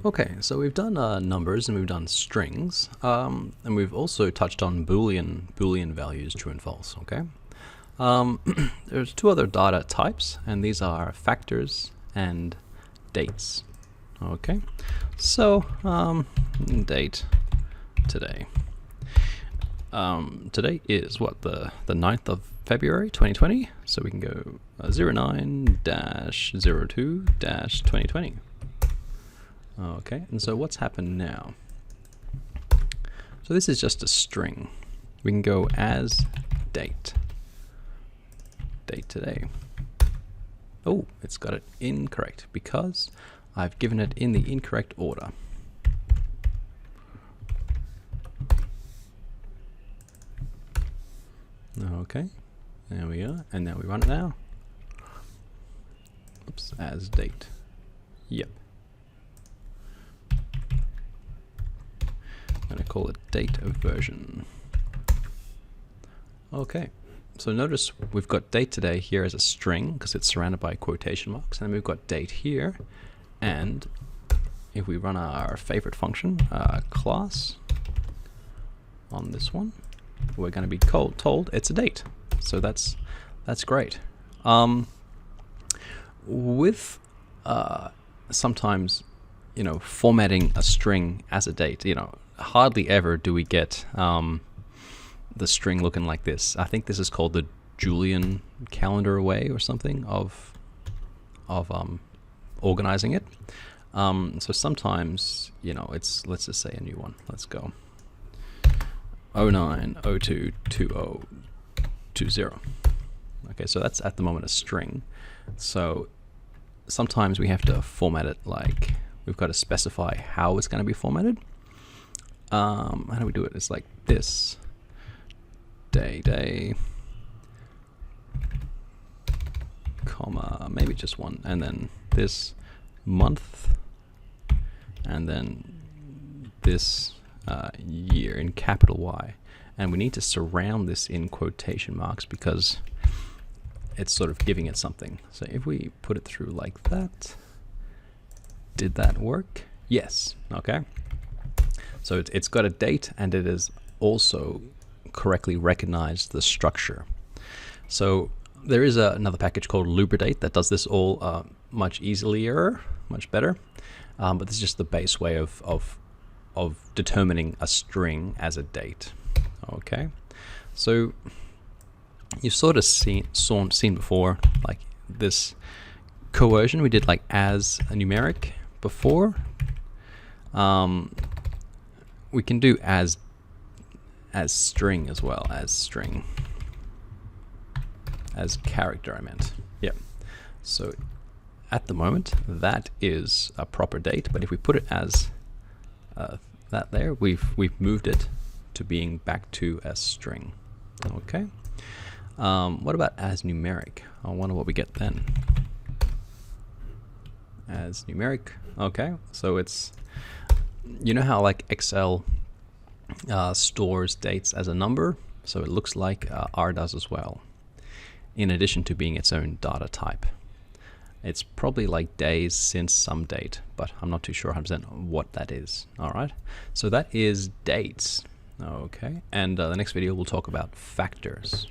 Okay, so we've done numbers and we've done strings, and we've also touched on Boolean values, true and false. Okay, there's two other data types, and these are factors and dates. Okay, so date today. Today is what, the 9th of February 2020, so we can go 09-02-2020. Okay, and so what's happened now? So this is just a string. We can go as date today. Oh, it's got it incorrect because I've given it in the incorrect order. Okay, there we are, and now we run it now. Oops, as date. Yep. I'm going to call it date of version. Okay, so notice we've got date today here as a string because it's surrounded by quotation marks, and we've got date here, and if we run our favorite function, class, on this one, we're going to be told it's a date. So that's great. With sometimes, formatting a string as a date, hardly ever do we get the string looking like this. I think this is called the Julian calendar way or something of organizing it. So sometimes, it's, let's just say a new one. Let's go 09-02-2020. Okay, so that's at the moment a string. So sometimes we have to format it like, we've got to specify how it's going to be formatted. How do we do it? It's like this. Day, comma, maybe just one, and then this month, and then this year in capital Y. And we need to surround this in quotation marks because it's sort of giving it something. So if we put it through like that, did that work? Yes. Okay. So it's got a date, and it has also correctly recognized the structure. So there is another package called Lubridate that does this all much easier, much better. But this is just the base way of determining a string as a date. Okay. So you've sort of seen before, like this coercion we did like as a numeric before. We can do as string as well, as string, as character I meant. Yep. So at the moment that is a proper date, but if we put it as that there, we've moved it to being back to a string. Okay. What about as numeric? I wonder what we get then. As numeric. Okay, so it's, how like Excel stores dates as a number, so it looks like R does as well, in addition to being its own data type. It's probably like days since some date, but I'm not too sure 100% what that is. All right, so that is dates. Okay, and the next video we'll talk about factors.